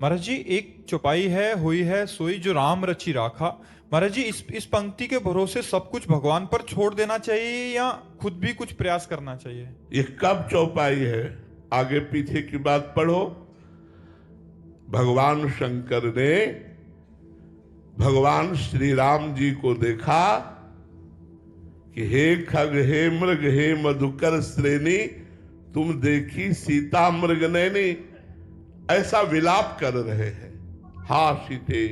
महाराज जी, एक चौपाई है, हुई है सोई जो राम रचि राखा। महाराज जी, इस पंक्ति के भरोसे सब कुछ भगवान पर छोड़ देना चाहिए या खुद भी कुछ प्रयास करना चाहिए? ये कब चौपाई है? आगे पीछे की बात पढ़ो। भगवान शंकर ने भगवान श्री राम जी को देखा कि हे खग, हे मृग, हे मधुकर श्रेणी, तुम देखी सीता मृग नैनी, ऐसा विलाप कर रहे हैं। हा सीते,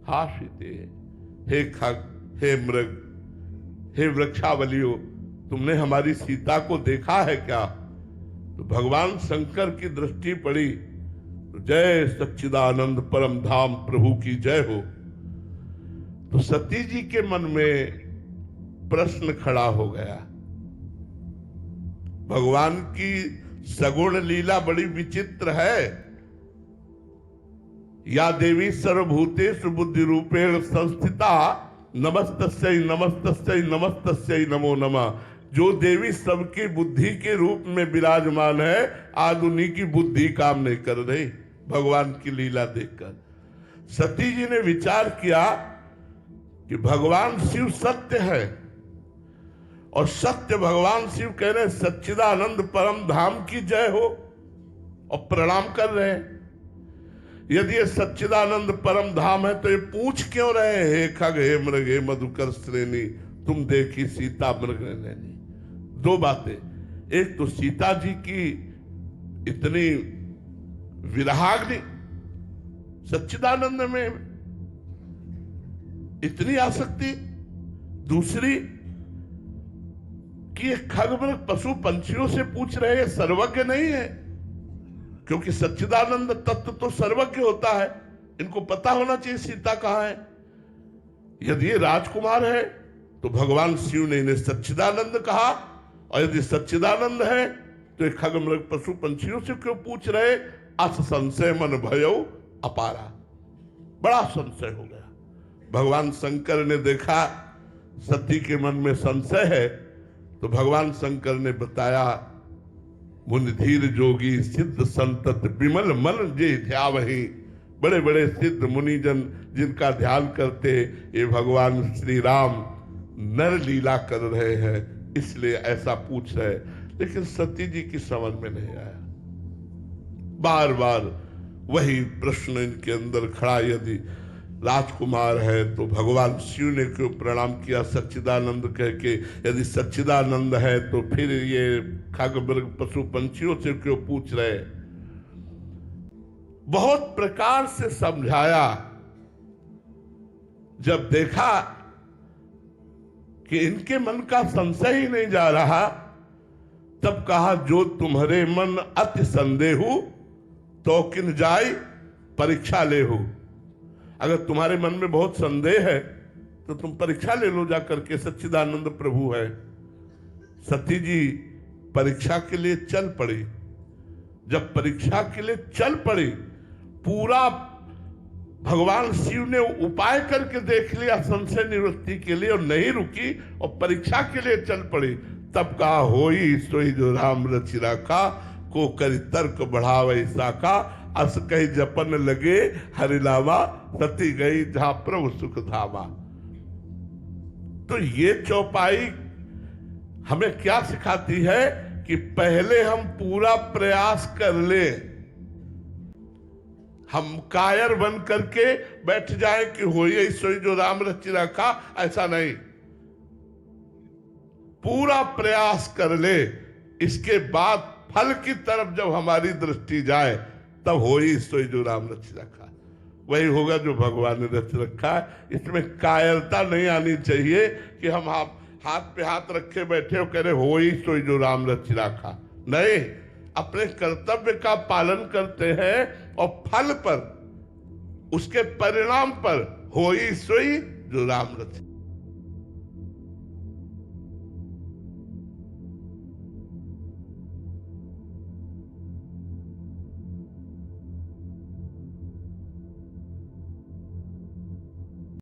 हा सीते, हे खग, हे मृग, हे वृक्षावलियो, तुमने हमारी सीता को देखा है क्या? तो भगवान शंकर की दृष्टि पड़ी तो जय सच्चिदानंद परम धाम प्रभु की जय हो। तो सती जी के मन में प्रश्न खड़ा हो गया। भगवान की सगुण लीला बड़ी विचित्र है। या देवी सर्वभूतेषु बुद्धि रूपेण संस्थिता, नमस्तस्यै नमस्तस्यै नमस्तस्यै नमो नमः। जो देवी सबकी बुद्धि के रूप में विराजमान है, आज उन्हीं की बुद्धि काम नहीं कर रही। भगवान की लीला देखकर सती जी ने विचार किया कि भगवान शिव सत्य है और सत्य भगवान शिव कह रहे सच्चिदानंद परम धाम की जय हो और प्रणाम कर रहे हैं। यदि ये सच्चिदानंद परम धाम है तो ये पूछ क्यों रहे हैं हे खग, हे मृग, हे मधुकर श्रेणी, तुम देखी सीता मृग नैनी? दो बातें। एक तो सीता जी की इतनी विराग्नि, सच्चिदानंद में इतनी आसक्ति। दूसरी कि ये खग मृग पशु पंछियों से पूछ रहे हैं, सर्वज्ञ नहीं है, क्योंकि सच्चिदानंद तत्व तो सर्वज्ञ होता है। इनको पता होना चाहिए सीता कहां है। यदि ये राजकुमार है तो भगवान शिव ने इन्हें सच्चिदानंद कहा, और यदि सच्चिदानंद है तो ये खग मृग पशु पंछियों से क्यों पूछ रहे? अस संशय मन भयो अपारा, बड़ा संशय हो गया। भगवान शंकर ने देखा सती के मन में संशय है, तो भगवान शंकर ने बताया, मुनि धीर जोगी सिद्ध संतत विमल मन जे ध्यावहि। बड़े बड़े सिद्ध मुनिजन जिनका ध्यान करते, ये भगवान श्री राम नर लीला कर रहे हैं, इसलिए ऐसा पूछ रहे। लेकिन सती जी की समझ में नहीं आया। बार बार वही प्रश्न इनके अंदर खड़ा। यदि राजकुमार है तो भगवान शिव ने क्यों प्रणाम किया सच्चिदानंद कह के? यदि सच्चिदानंद है तो फिर ये खग मृग पशु पंछियों से क्यों पूछ रहे? बहुत प्रकार से समझाया। जब देखा कि इनके मन का संशय ही नहीं जा रहा, तब कहा, जो तुम्हारे मन अति संदेहु तो किन जाय परीक्षा ले हो। अगर तुम्हारे मन में बहुत संदेह है तो तुम परीक्षा ले लो जाकर के, सच्चिदानंद प्रभु है। सती जी परीक्षा के लिए चल पड़ी। जब परीक्षा के लिए चल पड़ी, पूरा भगवान शिव ने उपाय करके देख लिया संशय निवृत्ति के लिए, और नहीं रुकी और परीक्षा के लिए चल पड़ी। तब कहा, होई सोई जो राम रचि राखा, को करी तर्क बढ़ावे साका, अस कही जपन लगे हरिलावा, सती गई जहां प्रभु सुख धामा। तो ये चौपाई हमें क्या सिखाती है कि पहले हम पूरा प्रयास कर ले। हम कायर बन करके बैठ जाए कि होई सोई जो राम रचि रखा, ऐसा नहीं। पूरा प्रयास कर ले, इसके बाद फल की तरफ जब हमारी दृष्टि जाए तब होई सोई जो राम रचि रखा, वही होगा जो भगवान ने रच रखा है। इसमें कायरता नहीं आनी चाहिए कि हम हाथ पे हाथ रखे बैठे हो कह रहे होई सोई जो राम रचि रखा। नहीं, अपने कर्तव्य का पालन करते हैं और फल पर, उसके परिणाम पर होई सोई जो राम रचि।